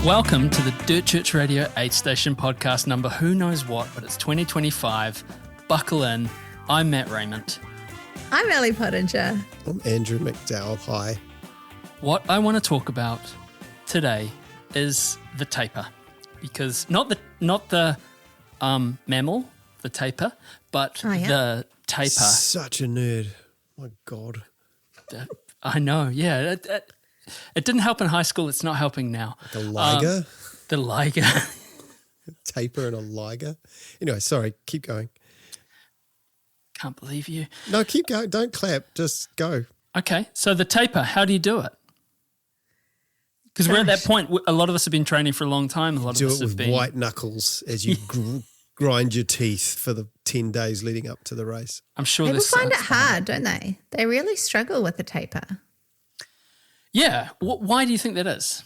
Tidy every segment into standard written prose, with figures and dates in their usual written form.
Welcome to the Dirt Church Radio AidStation podcast number who knows what, but it's 2025. Buckle in. I'm Matt Raymond. I'm Ellie Pottinger. I'm Andrew McDowell. Hi. What I want to talk about today is the taper, because not the mammal, the taper, but the taper. Such a nerd. My God. I know. Yeah. It didn't help in high school. It's not helping now. The liger? The liger. Taper and a liger. Anyway, sorry. Keep going. Can't believe you. No, keep going. Don't clap. Just go. Okay. So the taper, how do you do it? Because we're at that point. A lot of us have been training for a long time. A lot of us have been. Do it with white knuckles as you grind your teeth for the 10 days leading up to the race. I'm sure People find it hard, don't they? They really struggle with the taper. Yeah. Why do you think that is?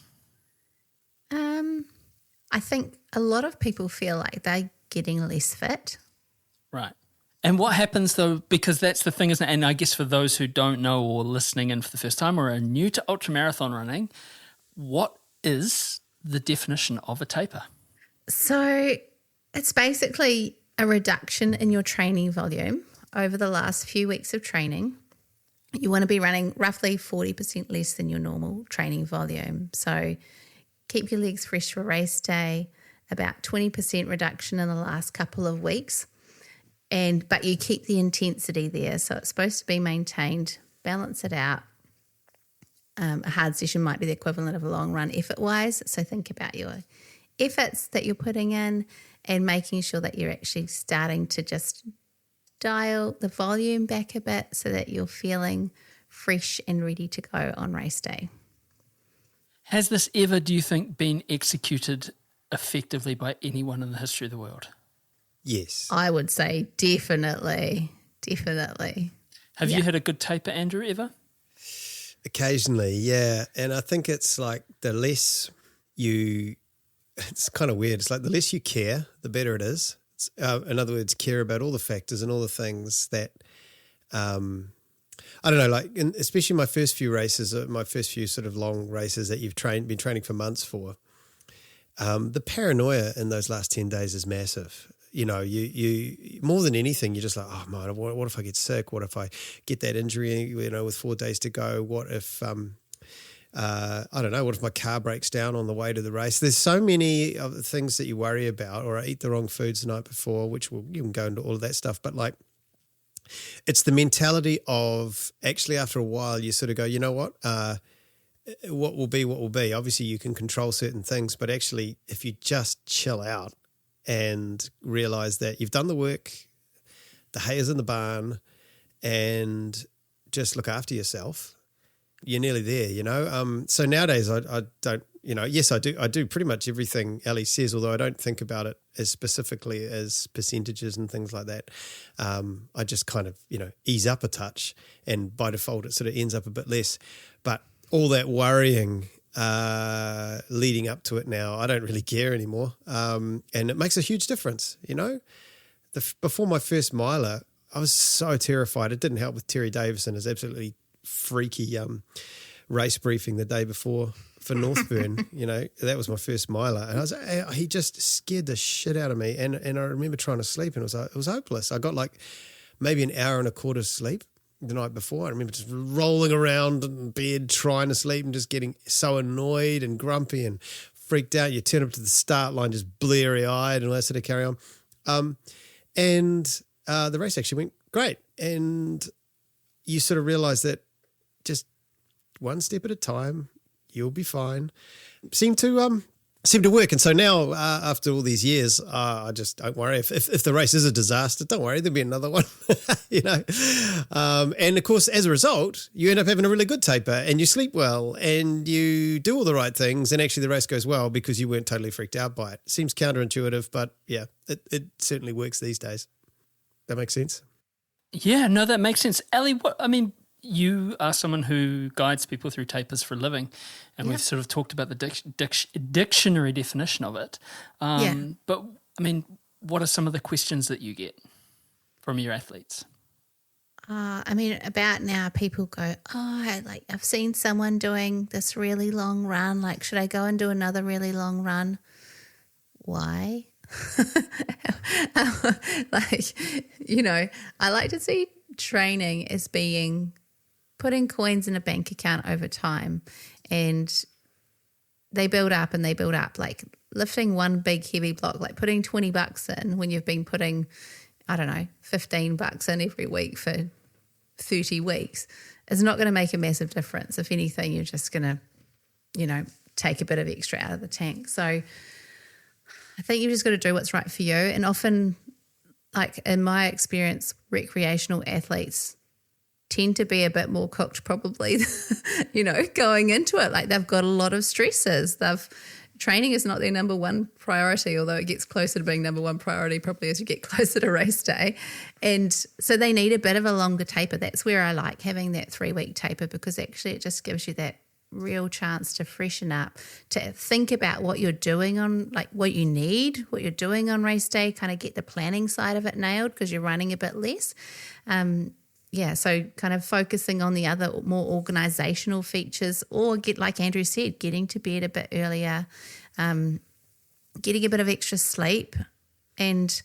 I think a lot of people feel like they're getting less fit. Right. And what happens though, because that's the thing, isn't it? And I guess for those who don't know or listening in for the first time or are new to ultramarathon running, what is the definition of a taper? So it's basically a reduction in your training volume over the last few weeks of training. You want to be running roughly 40% less than your normal training volume. So keep your legs fresh for race day, about 20% reduction in the last couple of weeks. But you keep the intensity there. So it's supposed to be maintained, balance it out. A hard session might be the equivalent of a long run effort-wise. So think about your efforts that you're putting in and making sure that you're actually starting to just dial the volume back a bit so that you're feeling fresh and ready to go on race day. Has this ever, do you think, been executed effectively by anyone in the history of the world? Yes. I would say definitely. Have you had a good taper, Andrew, ever? Occasionally, yeah. And I think it's like the less you, it's kind of weird. It's like the less you care, the better it is. In other words, care about all the factors and all the things that, I don't know, like especially my first few races, my first few sort of long races that you've been training for months for, the paranoia in those last 10 days is massive. You know, you more than anything, you're just like, oh man, what if I get sick? What if I get that injury, you know, with 4 days to go? What if, I don't know, what if my car breaks down on the way to the race? There's so many of the things that you worry about, or I eat the wrong foods the night before, which you can go into all of that stuff. But like, it's the mentality of actually after a while, you sort of go, you know what will be, what will be. Obviously you can control certain things, but actually if you just chill out and realize that you've done the work, the hay is in the barn, and just look after yourself, you're nearly there, you know. So nowadays I don't, you know, yes, I do pretty much everything Ellie says, although I don't think about it as specifically as percentages and things like that. I just kind of, you know, ease up a touch, and by default it sort of ends up a bit less. But all that worrying leading up to it now, I don't really care anymore. And it makes a huge difference, you know. Before my first miler, I was so terrified. It didn't help with Terry Davison, his absolutely freaky race briefing the day before for Northburn. You know, that was my first miler, and I was he just scared the shit out of me. And I remember trying to sleep, and it was hopeless. I got like maybe an hour and a quarter sleep the night before. I remember just rolling around in bed trying to sleep and just getting so annoyed and grumpy and freaked out. You turn up to the start line just bleary eyed and all that sort of carry on. And the race actually went great, and you sort of realise that just one step at a time, you'll be fine. Seemed to work. And so now, after all these years, I just don't worry. If the race is a disaster, don't worry, there'll be another one, you know. And of course, as a result, you end up having a really good taper, and you sleep well, and you do all the right things, and actually the race goes well because you weren't totally freaked out by it. Seems counterintuitive, but yeah, it certainly works these days. That makes sense? Yeah, no, that makes sense. Ellie, you are someone who guides people through tapers for a living, and we've sort of talked about the dictionary definition of it. But, I mean, what are some of the questions that you get from your athletes? I mean, about now, people go, oh, like I've seen someone doing this really long run. Like, should I go and do another really long run? Why? I like to see training as being putting coins in a bank account over time, and they build up and they build up. Like lifting one big heavy block, like putting $20 in when you've been putting, I don't know, $15 in every week for 30 weeks is not going to make a massive difference. If anything, you're just going to, take a bit of extra out of the tank. So I think you've just got to do what's right for you. And often, like in my experience, recreational athletes tend to be a bit more cooked probably, going into it. Like they've got a lot of stresses. Training is not their number one priority, although it gets closer to being number one priority probably as you get closer to race day. And so they need a bit of a longer taper. That's where I like having that 3-week taper, because actually it just gives you that real chance to freshen up, to think about what you're doing on, like what you need, what you're doing on race day, kind of get the planning side of it nailed because you're running a bit less. So kind of focusing on the other more organisational features, or like Andrew said, getting to bed a bit earlier, getting a bit of extra sleep, and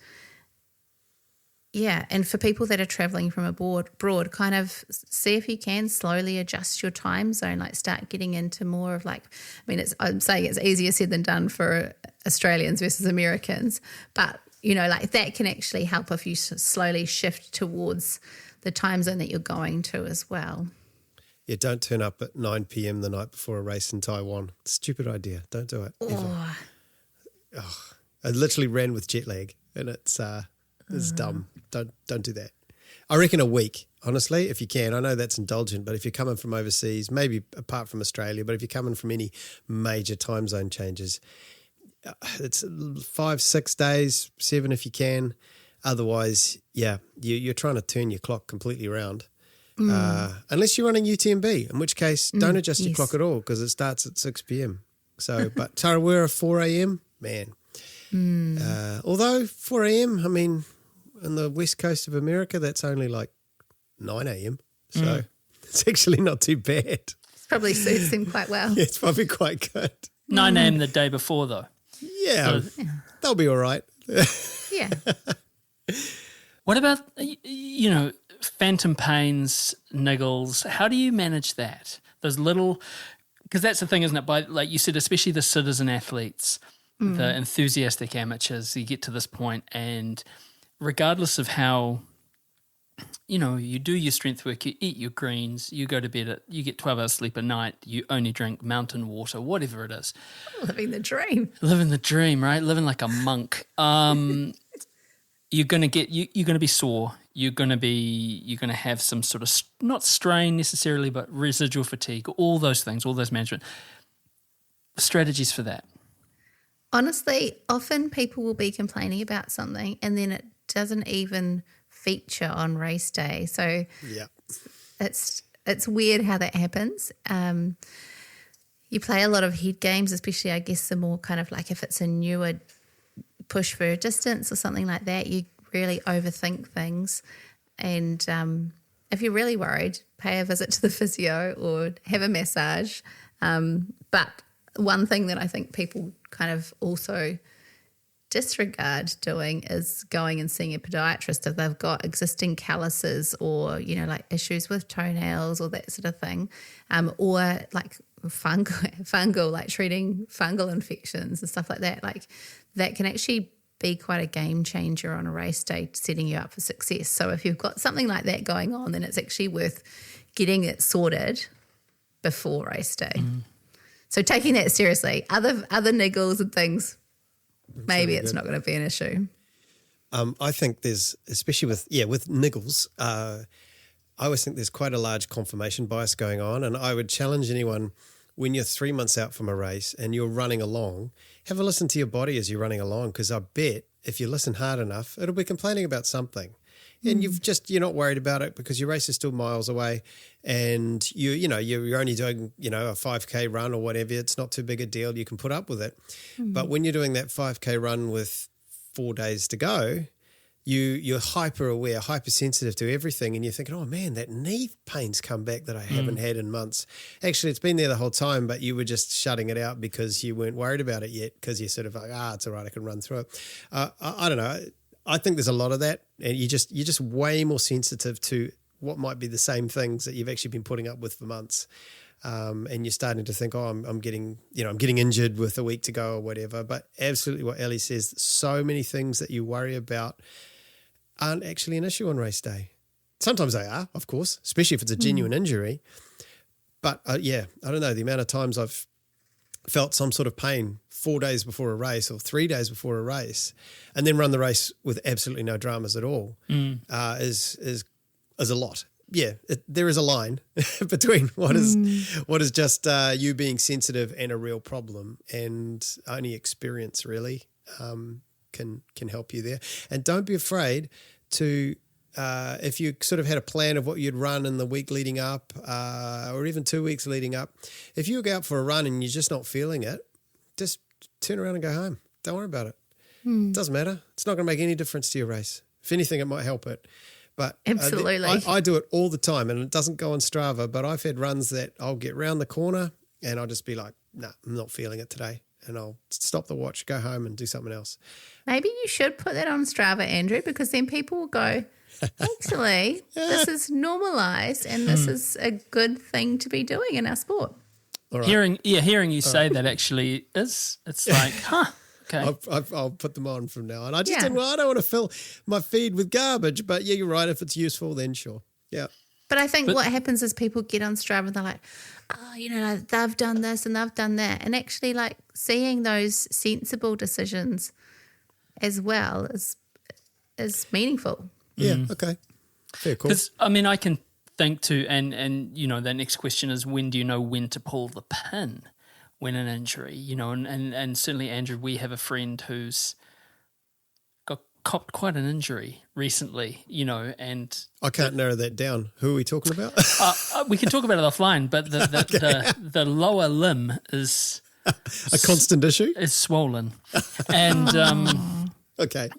for people that are travelling from abroad, kind of see if you can slowly adjust your time zone, like start getting into more of I'm saying it's easier said than done for Australians versus Americans, but like that can actually help if you slowly shift towards the time zone that you're going to as well. Yeah, don't turn up at 9 p.m. the night before a race in Taiwan. Stupid idea. Don't do it. Oh. I literally ran with jet lag, and it's dumb. Don't do that. I reckon a week, honestly, if you can. I know that's indulgent, but if you're coming from overseas, maybe apart from Australia, but if you're coming from any major time zone changes, it's 5-6 days, 7 if you can. Otherwise, you're trying to turn your clock completely around. Unless you're running UTMB, in which case don't adjust your clock at all because it starts at 6 p.m. So, but Tarawera 4 a.m., man. Although 4 a.m., I mean, on the west coast of America, that's only like 9 a.m. So it's actually not too bad. It probably suits them quite well. Yeah, it's probably quite good. 9 a.m. the day before, though. Yeah, they'll be all right. Yeah. What about, phantom pains, niggles? How do you manage that? Those little, because that's the thing, isn't it? By, like you said, especially the citizen athletes, the enthusiastic amateurs, you get to this point, and regardless of how, you do your strength work, you eat your greens, you go to bed, you get 12 hours sleep a night, you only drink mountain water, whatever it is. Living the dream. Living the dream, right? Living like a monk. You're going to be sore. You're going to have some sort of, not strain necessarily, but residual fatigue, all those things, all those management strategies for that. Honestly, often people will be complaining about something and then it doesn't even feature on race day. So it's weird how that happens. You play a lot of head games, especially I guess the more kind of like if it's a newer push for a distance or something like that, you really overthink things. And if you're really worried, pay a visit to the physio or have a massage. But one thing that I think people kind of also disregard doing is going and seeing a podiatrist if they've got existing calluses or, like issues with toenails or that sort of thing, or like fungal, like treating fungal infections and stuff like that. Like that can actually be quite a game changer on a race day, setting you up for success. So if you've got something like that going on, then it's actually worth getting it sorted before race day. So taking that seriously. Other niggles and things, maybe it's not going to be an issue. I think there's, especially with niggles, I always think there's quite a large confirmation bias going on, and I would challenge anyone when you're 3 months out from a race and you're running along, have a listen to your body as you're running along, because I bet if you listen hard enough, it'll be complaining about something. And you're not worried about it because your race is still miles away, and you're only doing a 5K run or whatever. It's not too big a deal. You can put up with it. But when you're doing that 5K run with 4 days to go, you're hyper aware, hypersensitive to everything, and you're thinking, oh man, that knee pain's come back that I haven't had in months. Actually, it's been there the whole time, but you were just shutting it out because you weren't worried about it yet, because you're sort of like, it's all right, I can run through it. I don't know. I think there's a lot of that, and you're just way more sensitive to what might be the same things that you've actually been putting up with for months. And you're starting to think, I'm getting injured with a week to go or whatever. But absolutely what Ellie says, so many things that you worry about aren't actually an issue on race day. Sometimes they are, of course, especially if it's a genuine injury. But I don't know, the amount of times I've felt some sort of pain 4 days before a race or 3 days before a race, and then run the race with absolutely no dramas at all is a lot. Yeah, there is a line between what is just you being sensitive and a real problem, and only experience really can help you there. And don't be afraid to, if you sort of had a plan of what you'd run in the week leading up, or even 2 weeks leading up, if you go out for a run and you're just not feeling it, just turn around and go home. Don't worry about it. It doesn't matter. It's not going to make any difference to your race. If anything, it might help it. But absolutely, I do it all the time, and it doesn't go on Strava, but I've had runs that I'll get round the corner and I'll just be like, nah, I'm not feeling it today. And I'll stop the watch, go home and do something else. Maybe you should put that on Strava, Andrew, because then people will go, actually, this is normalised and this is a good thing to be doing in our sport. All right. Hearing you say that actually it's like, okay. I'll put them on from now on. I don't want to fill my feed with garbage, but yeah, you're right. If it's useful, then sure. Yeah. But I think what happens is people get on Strava and they're like, they've done this and they've done that. And actually like seeing those sensible decisions as well is meaningful. Yeah, okay. Fair cool. Because, I can think too, and the next question is, when do you know when to pull the pin? When an injury, and certainly, Andrew, we have a friend who's copped quite an injury recently, and I can't narrow that down. Who are we talking about? We can talk about it offline, but the lower limb is a constant issue. Is swollen, and okay,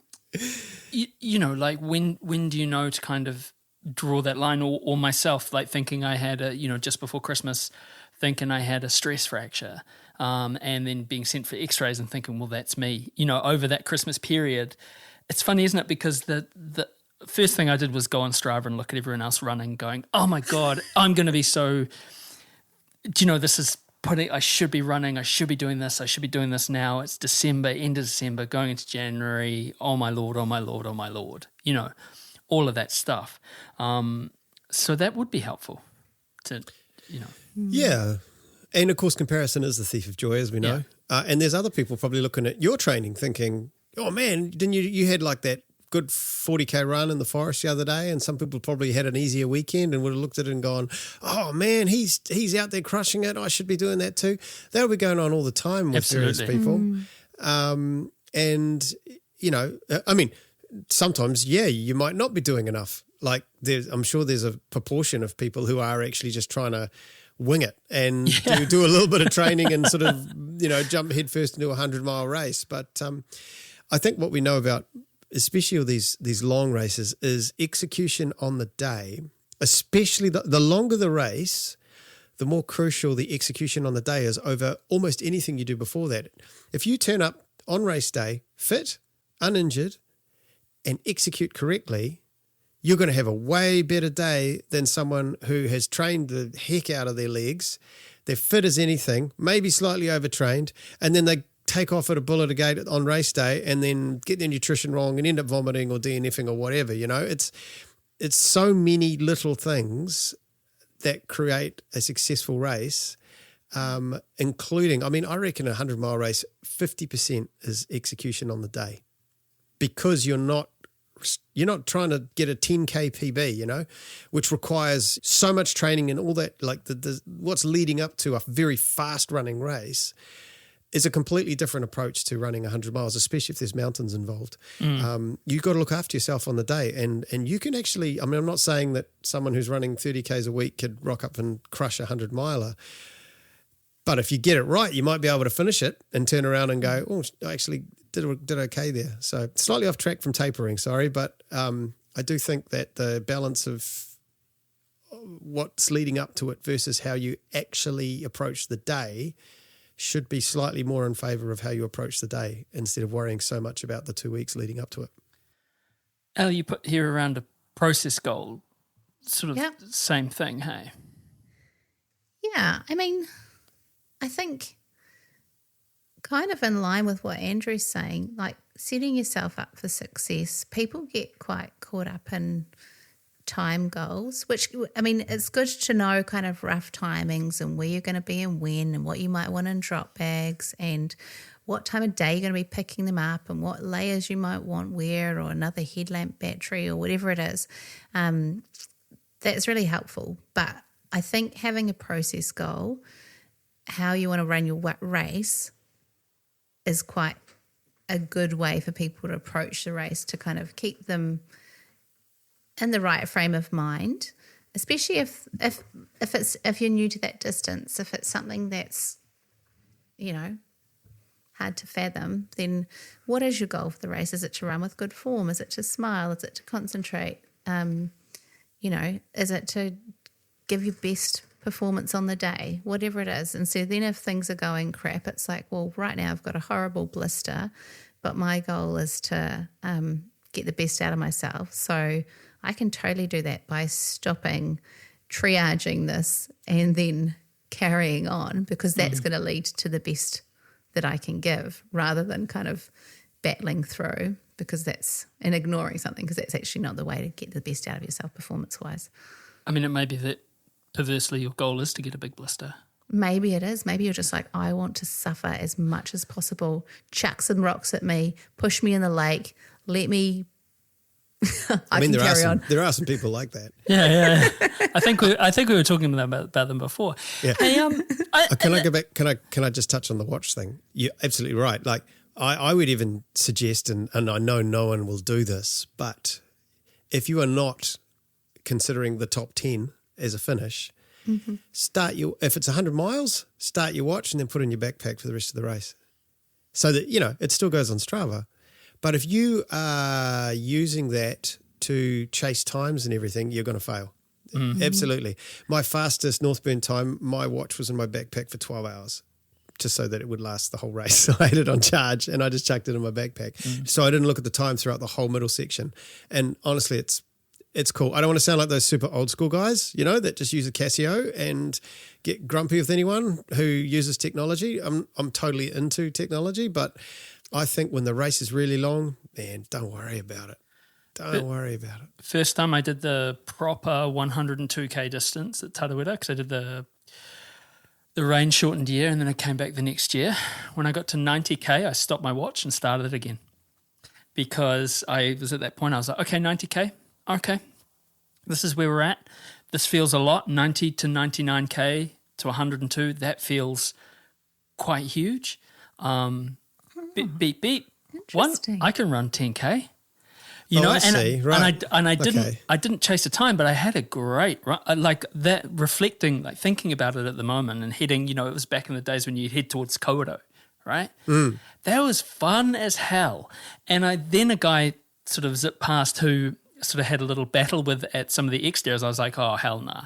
like when do you know to kind of draw that line, or myself, like thinking I had just before Christmas, thinking I had a stress fracture, and then being sent for x-rays and thinking, well, that's me. Over that Christmas period, it's funny, isn't it? Because the first thing I did was go on Strava and look at everyone else running, going, oh my God, I'm going to be so, this is I should be running, I should be doing this, I should be doing this now. It's December, end of December, going into January. Oh my Lord, oh my Lord, oh my Lord. All of that stuff. So that would be helpful to, Yeah. And of course, comparison is the thief of joy, as we know. Yeah. And there's other people probably looking at your training thinking, oh man, didn't you had like that good 40K run in the forest the other day, and some people probably had an easier weekend and would have looked at it and gone, oh man, he's out there crushing it. I should be doing that too. That'll be going on all the time with various people. And, sometimes, you might not be doing enough. Like I'm sure there's a proportion of people who are actually just trying to wing it and do a little bit of training and sort of, jump headfirst into a 100-mile race. But I think what we know about, especially all these long races, is execution on the day, especially the longer the race, the more crucial the execution on the day is over almost anything you do before that. If you turn up on race day fit, uninjured, and execute correctly, you're going to have a way better day than someone who has trained the heck out of their legs. They're fit as anything, maybe slightly overtrained, and then they take off at a bullet a gate on race day and then get their nutrition wrong and end up vomiting or DNFing or whatever. It's so many little things that create a successful race, including, I reckon a 100-mile race, 50% is execution on the day, because you're not trying to get a 10K PB, which requires so much training and all that, like what's leading up to a very fast running race is a completely different approach to running 100 miles, especially if there's mountains involved. You've got to look after yourself on the day. And you can actually, I'm not saying that someone who's running 30Ks a week could rock up and crush a 100-miler. But if you get it right, you might be able to finish it and turn around and go, oh, actually, did okay there. So slightly off track from tapering, sorry, but I do think that the balance of what's leading up to it versus how you actually approach the day should be slightly more in favour of how you approach the day instead of worrying so much about the 2 weeks leading up to it. Al, you put here around a process goal, sort of Yep. same thing, hey? Yeah, I mean, I think kind of in line with what Andrew's saying, like setting yourself up for success, people get quite caught up in time goals, which, I mean, it's good to know kind of rough timings and where you're going to be and when and what you might want in drop bags and what time of day you're going to be picking them up and what layers you might want where or another headlamp battery or whatever it is. That's really helpful. But I think having a process goal, how you want to run your race, is quite a good way for people to approach the race to kind of keep them in the right frame of mind, especially if you're new to that distance, if it's something that's, you know, hard to fathom, then what is your goal for the race? Is it to run with good form? Is it to smile? Is it to concentrate? You know, is it to give your best performance on the day? Whatever it is. And so then if things are going crap, it's like, well, right now I've got a horrible blister, but my goal is to get the best out of myself. So I can totally do that by stopping, triaging this, and then carrying on, because that's going to lead to the best that I can give, rather than kind of battling through and ignoring something, because that's actually not the way to get the best out of yourself performance-wise. I mean, it may be that perversely your goal is to get a big blister. Maybe it is. Maybe you're just like, I want to suffer as much as possible. Chuck some rocks at me, push me in the lake, let me I mean, there are some people like that. Yeah. I think we were talking about them before. Yeah. Hey, can I go back? Can I just touch on the watch thing? You're absolutely right. Like I would even suggest, and I know no one will do this, but if you are not considering the top 10 as a finish, if it's 100 miles, start your watch and then put it in your backpack for the rest of the race, so that it still goes on Strava. But if you are using that to chase times and everything, you're going to fail. Mm-hmm. Absolutely. My fastest Northburn time, my watch was in my backpack for 12 hours, just so that it would last the whole race. So I had it on charge and I just chucked it in my backpack. Mm-hmm. So I didn't look at the time throughout the whole middle section. And honestly, it's cool. I don't want to sound like those super old school guys, that just use a Casio and get grumpy with anyone who uses technology. I'm totally into technology, but I think when the race is really long, man, don't worry about it. Don't worry about it. First time I did the proper 102k distance at Tarawera, because I did the rain-shortened year, and then I came back the next year. When I got to 90k, I stopped my watch and started it again, because I was at that point, I was like, okay, 90k, okay, this is where we're at. This feels a lot, 90 to 99k to 102, that feels quite huge. Beep. One, I can run 10k. I didn't chase a time, but I had a great run. Like that, reflecting, like thinking about it at the moment and heading. It was back in the days when you'd head towards Kawerau, right? That was fun as hell. And then a guy sort of zipped past who sort of had a little battle with at some of the exteriors. I was like, oh hell nah.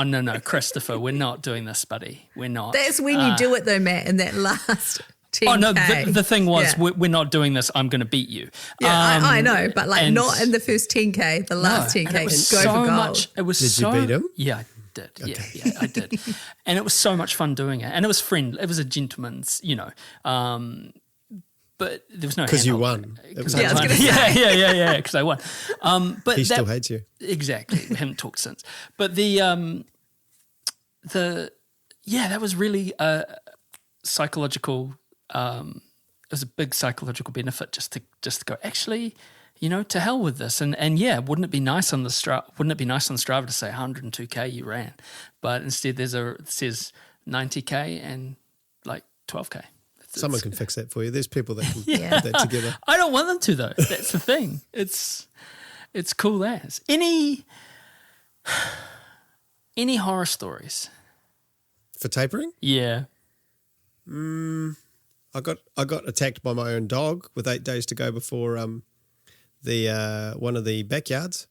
No, Christopher, we're not doing this, buddy. We're not. That's when you do it though, Matt. In that last 10K. Oh no, the thing was, we're not doing this. I'm going to beat you. Yeah, I know, but not in the first 10K. The last 10K, it was go so for gold. much. It was Did you beat him? Yeah, I did. Okay. Yeah, I did. And it was so much fun doing it. And it was friendly. It was a gentleman's, but there was no because you hand-holding. won. Because I was going to say. Yeah, because I won. But he still hates you. Exactly. We haven't talked since. But that was really psychological. It was a big psychological benefit just to go, actually, to hell with this. And yeah, wouldn't it be nice on the Strava to say 102k you ran, but instead it says 90k and like 12k. Someone can fix that for you. There's people that can put that together. I don't want them to though. That's the thing. It's cool as. Any horror stories for tapering? Yeah. I got attacked by my own dog with 8 days to go before the one of the backyards.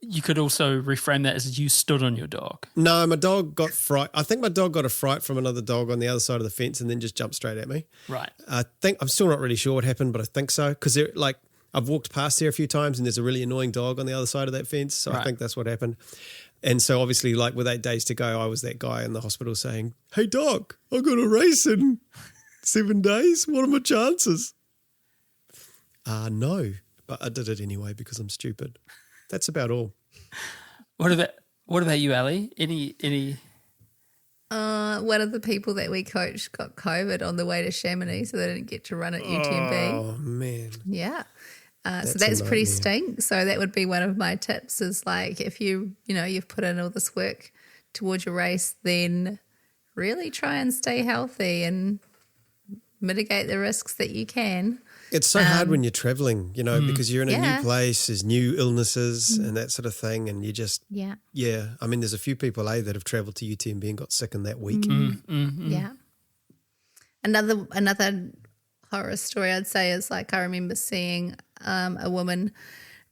You could also reframe that as you stood on your dog. No, my dog got fright. I think my dog got a fright from another dog on the other side of the fence and then just jumped straight at me. Right. I'm still not really sure what happened, but I think so because I've walked past there a few times and there's a really annoying dog on the other side of that fence. So I think that's what happened. And so obviously, like with 8 days to go, I was that guy in the hospital saying, "Hey, doc, I got a race in 7 days. What are my chances?" No, but I did it anyway because I'm stupid. That's about all. What about you, Ali? Any? One of the people that we coached got COVID on the way to Chamonix, so they didn't get to run at UTMB. Oh man. Yeah. So that's pretty stink. So that would be one of my tips is like if you've put in all this work towards your race, then really try and stay healthy and mitigate the risks that you can. It's so hard when you're traveling, because you're in a new place, there's new illnesses and that sort of thing. And you just, I mean, there's a few people, that have traveled to UTMB and got sick in that week. Yeah. Another horror story I'd say is like I remember seeing a woman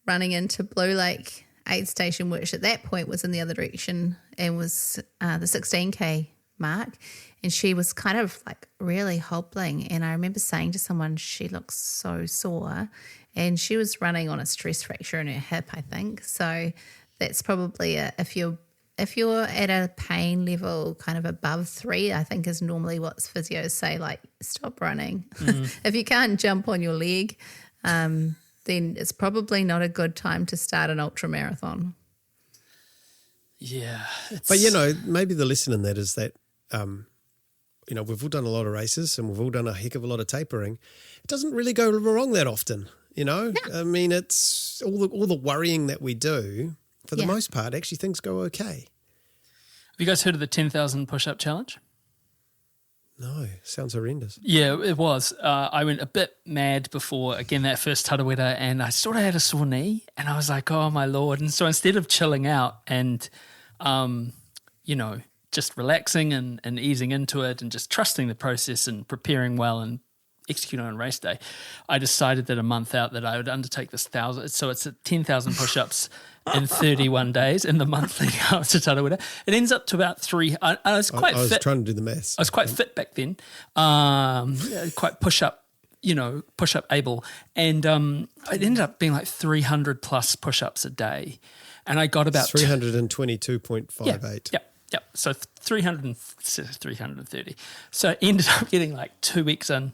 running into Blue Lake AidStation, which at that point was in the other direction and was the 16K mark. And she was kind of like really hobbling. And I remember saying to someone, she looks so sore. And she was running on a stress fracture in her hip, I think. So that's probably if you're at a pain level kind of above 3, I think is normally what physios say, like stop running. If you can't jump on your leg, then it's probably not a good time to start an ultra marathon. Yeah. But, maybe the lesson in that is that, we've all done a lot of races and we've all done a heck of a lot of tapering. It doesn't really go wrong that often, No. I mean, it's all the worrying that we do, for the most part, actually things go okay. Have you guys heard of the 10,000 push-up challenge? No, sounds horrendous. Yeah, it was. I went a bit mad before, again, that first tarawera, and I sort of had a sore knee, and I was like, oh, my Lord. And so instead of chilling out and, just relaxing and easing into it and just trusting the process and preparing well and executing on race day, I decided that a month out that I would undertake this 1,000. So it's 10,000 push-ups in 31 days in the month leading up to tarawera. It ends up to about 3. I was quite fit. I was trying to do the maths. I was quite fit back then, quite push-up able. And it ended up being like 300 plus push-ups a day. And I got about 322.58. Yep. So 330. So I ended up getting like 2 weeks in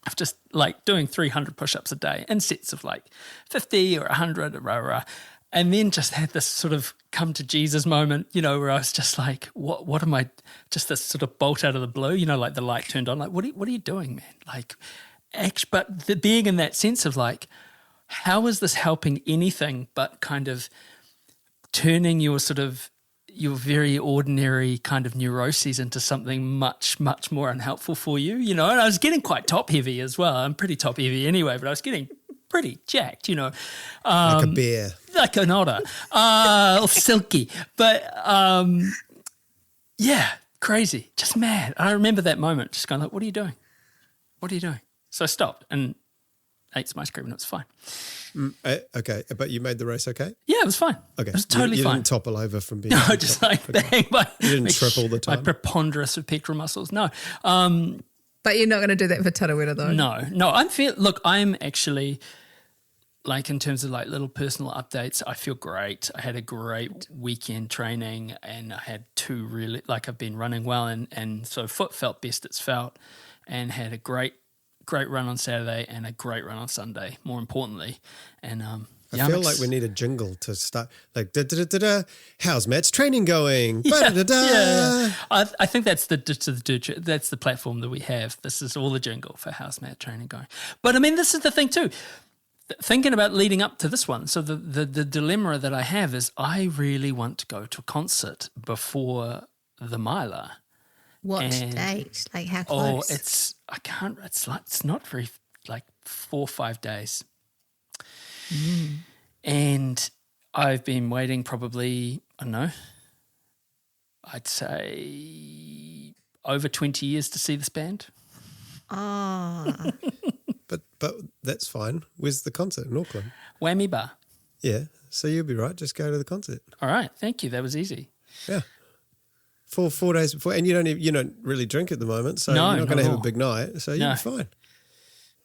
of just like doing 300 push-ups a day in sets of like 50 or 100 or and then just had this sort of come to Jesus moment, where I was just like, what am I, just this sort of bolt out of the blue, like the light turned on, like, what are you doing, man? Like, but being in that sense of like, how is this helping anything but kind of turning your very ordinary kind of neuroses into something much, much more unhelpful for you, And I was getting quite top heavy as well. I'm pretty top heavy anyway, but I was getting pretty jacked, like a bear. Like an otter, silky. But, crazy, just mad. I remember that moment, just going like, what are you doing? What are you doing? So I stopped and ate some ice cream and it was fine. Okay, but you made the race okay? Yeah, it was fine. Okay. It was totally you fine. You didn't topple over from being... No, just like bang. You didn't trip all the time? My preponderance of pectoral muscles, no. But you're not going to do that for tarawera though? No. I'm actually, like in terms of like little personal updates, I feel great. I had a great weekend training and I had 2 really, like I've been running well and so foot felt best it's felt and had a great run on Saturday and a great run on Sunday, more importantly. And I feel like we need a jingle to start, like, da-da-da-da-da, how's Matt's training going? Yeah. I think that's the platform that we have. This is all the jingle for how's Matt training going. But I mean, this is the thing too. Thinking about leading up to this one, so the dilemma that I have is I really want to go to a concert before the miler. What date? Like how close? Oh, it's not very, like 4 or 5 days. And I've been waiting probably, I don't know, I'd say over 20 years to see this band. Oh, But that's fine. Where's the concert in Auckland? Whammy bar. Yeah, so you'll be right. Just go to the concert. All right, thank you. That was easy. Yeah. 4 days before, and you don't really drink at the moment, so No, you're not not going to at have all. a big night, so you'll No. be fine.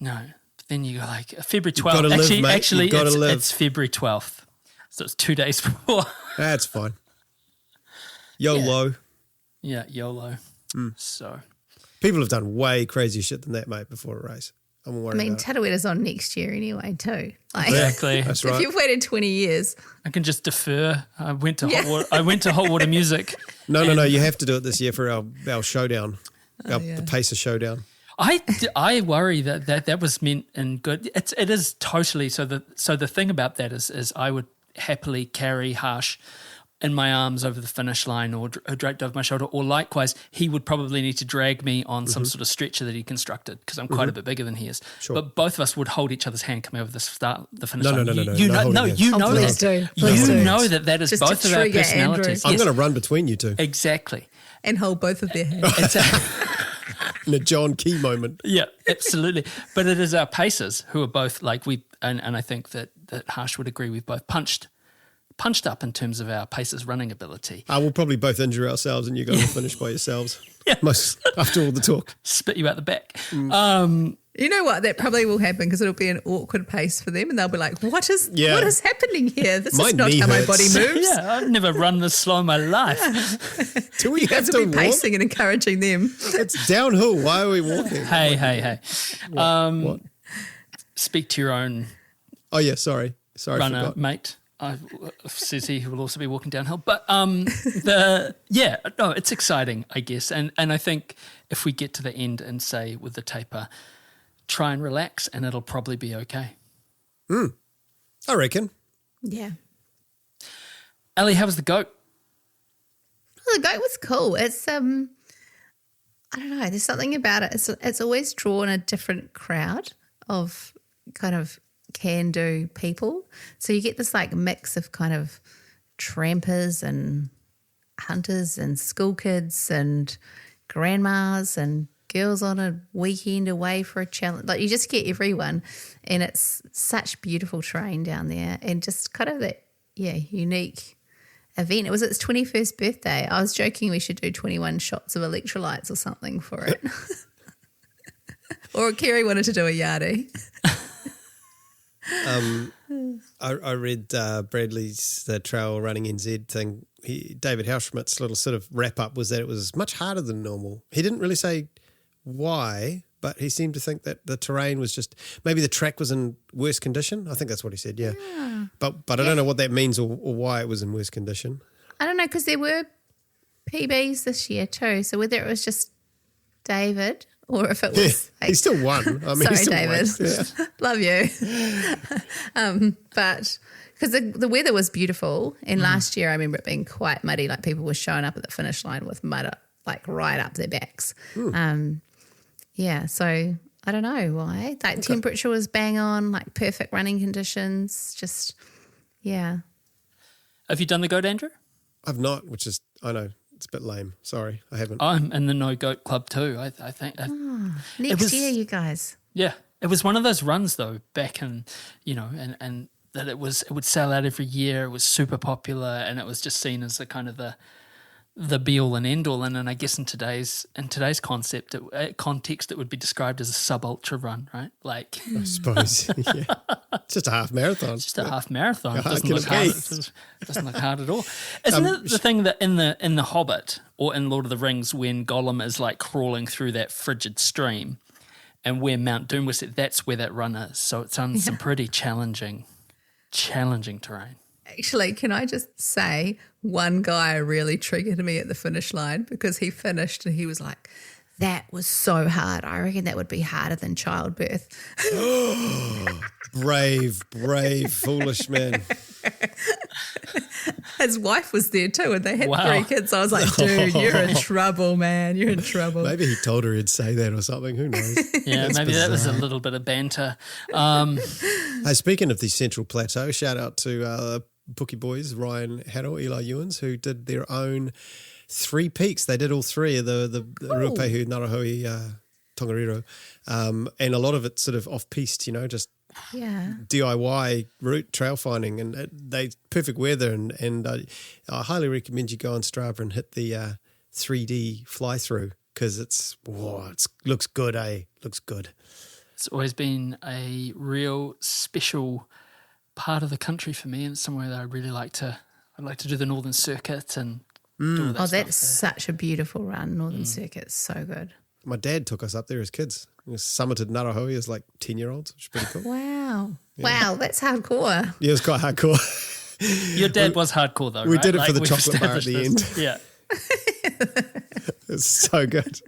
No, but then you go like February gotta 12th. live, mate. Actually, You've gotta live. it's February 12th. So it's 2 days before. That's fine. YOLO. Yeah, YOLO. Mm. So People have done way crazier shit than that, mate, before a race. I'm I worried mean, about it. Tattooetta's on next year anyway too. Like, exactly. That's if right. you've waited 20 years, I can just defer. I went to hot water music. No, you have to do it this year for our showdown, the Pacer showdown. I worry that was meant in good. It is totally so. The thing about that is I would happily carry Harsh in my arms over the finish line or draped over my shoulder, or likewise he would probably need to drag me on some sort of stretcher that he constructed because I'm quite a bit bigger than he is. Sure. But both of us would hold each other's hand coming over the finish No, line. no. You No know, holding hands. you know please that. do. Please You do. know that is Just to both of our trigger personalities. Andrew. I'm Yes, going to run between you two exactly. and hold both of their hands. It's in a John Key moment. Yeah, absolutely. But it is our pacers who are both like and I think that Harsh would agree, we've both punched up in terms of our pacers running ability. We'll probably both injure ourselves and you go to finish by yourselves. Yeah. Most, after all the talk. Spit you out the back. You know what? That probably will happen because it'll be an awkward pace for them, and they'll be like, "What is happening here? This My is not knee how my hurts." body moves." Yeah, I've never run this slow in my life. Do we You have have to to be walk? pacing and encouraging them. It's downhill. Why are we walking? Hey. What? Speak to your own Oh, yeah, sorry. I runner, forgot. mate. Says he who will also be walking downhill. But it's exciting, I guess. And I think if we get to the end and say with the taper, try and relax and it'll probably be okay. I reckon. Yeah. Ali, how was the goat? Well, the goat was cool. It's I don't know. There's something about it. It's always drawn a different crowd of kind of can-do people. So you get this like mix of kind of trampers and hunters and school kids and grandmas and girls on a weekend away for a challenge. Like you just get everyone, and it's such beautiful terrain down there, and just kind of that unique event. It was its 21st birthday. I was joking we should do 21 shots of electrolytes or something for it. Or Kerry wanted to do a yardie. I read Bradley's the Trail Running NZ thing. David Hauschmidt's little sort of wrap up was that it was much harder than normal. He didn't really say why, but he seemed to think that the terrain was just maybe the track was in worse condition. I think that's what he said. Yeah, but I don't know what that means or why it was in worse condition. I don't know, because there were PBs this year too. So whether it was just David or if it was He still won. I mean, sorry, he still David. won. Yeah. Love you. But because the weather was beautiful, and last year I remember it being quite muddy, like people were showing up at the finish line with mud like right up their backs. So I don't know why. Like temperature was bang on, like perfect running conditions. Just Have you done the goat, Andrew? I've not, which is, I know, it's a bit lame. Sorry, I haven't. I'm in the no goat club too. I think. next year, you guys. Yeah, it was one of those runs though back in, and that it would sell out every year. It was super popular, and it was just seen as the kind of the be all and end all. And I guess in today's context, it would be described as a sub ultra run, right? Like I suppose. Yeah. It's just a half marathon. just a half marathon. It How doesn't can look it hard. be? It doesn't look hard at all. Isn't it the thing that in the Hobbit or in Lord of the Rings when Gollum is like crawling through that frigid stream, and where Mount Doom was set, that's where that run is. So it's on some pretty challenging terrain. Actually, can I just say one guy really triggered me at the finish line because he finished and he was like, that was so hard. I reckon that would be harder than childbirth. Brave, foolish man. His wife was there too, and they had Wow. 3 kids. I was like, dude, you're in trouble, man. You're in trouble. Maybe he told her he'd say that or something. Who knows? Yeah, That's maybe that was a bizarre. little bit of banter. Hey, speaking of the Central Plateau, shout out to Bookie Boys, Ryan Haddle, Eli Ewans, who did their own 3 peaks. They did all 3 of the Ruapehu Narahui Tongariro, and a lot of it sort of off-piste, just Yeah. DIY route trail finding, and they perfect weather, and I highly recommend you go on Strava and hit the 3D fly through, because it looks good, looks good. It's always been a real special part of the country for me, and it's somewhere that I'd like to do the Northern Circuit and do all that stuff. That's such a beautiful run. Northern Circuit's so good. My dad took us up there as kids. We summited Narahoe as like 10-year-olds, which is pretty cool. Wow. Wow, that's hardcore. Yeah, it was quite hardcore. Your dad was hardcore though, We right? did it for the we've chocolate bar at the established end. Yeah. It's so good.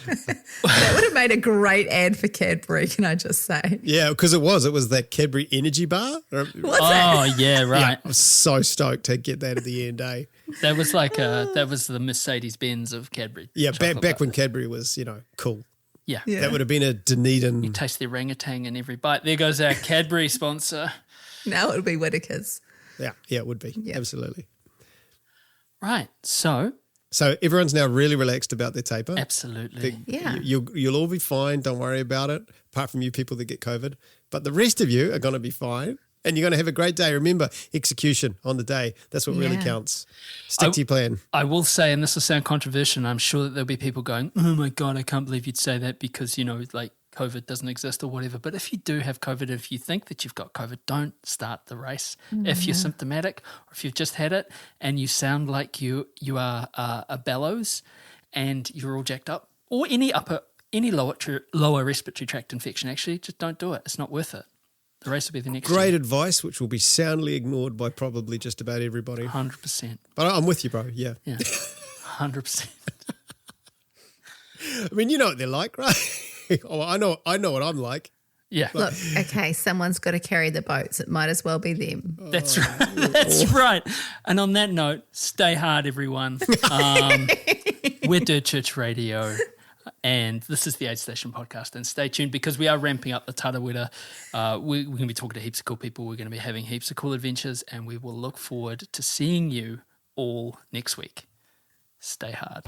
That would have made a great ad for Cadbury, can I just say? Yeah, because it was that Cadbury energy bar. What's Oh, yeah, right. Yeah, I was so stoked to get that at the end, eh? That was that was the Mercedes-Benz of Cadbury. Yeah, chocolate back bar. when Cadbury was, cool. Yeah. Yeah. That would have been a Dunedin. You taste the orangutan in every bite. There goes our Cadbury sponsor. Now it would be Whittaker's. Yeah, it would be. Yeah. Absolutely. Right. So, everyone's now really relaxed about their taper. absolutely. Yeah. You'll all be fine. Don't worry about it, apart from you people that get COVID. But the rest of you are going to be fine, and you're going to have a great day. Remember, execution on the day. That's what really Yeah. counts. Stick to your plan. I will say, and this will sound controversial, and I'm sure that there'll be people going, oh my God, I can't believe you'd say that because, COVID doesn't exist or whatever. But if you do have COVID, if you think that you've got COVID, don't start the race. If you're symptomatic or if you've just had it and you sound like you are a bellows and you're all jacked up, or any lower respiratory tract infection, actually, just don't do it. It's not worth it. The race will be the next Great year. advice, which will be soundly ignored by probably just about everybody. 100%. But I'm with you, bro. Yeah. Yeah. 100%. I mean, you know what they're like, right? Oh, I know what I'm like. Yeah. Look, okay, someone's got to carry the boats. It might as well be them. That's right. That's right. And on that note, stay hard, everyone. We're Dirt Church Radio, and this is the AidStation podcast. And stay tuned because we are ramping up the Tarawera. We're going to be talking to heaps of cool people. We're going to be having heaps of cool adventures, and we will look forward to seeing you all next week. Stay hard.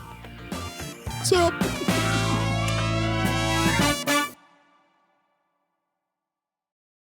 What's up?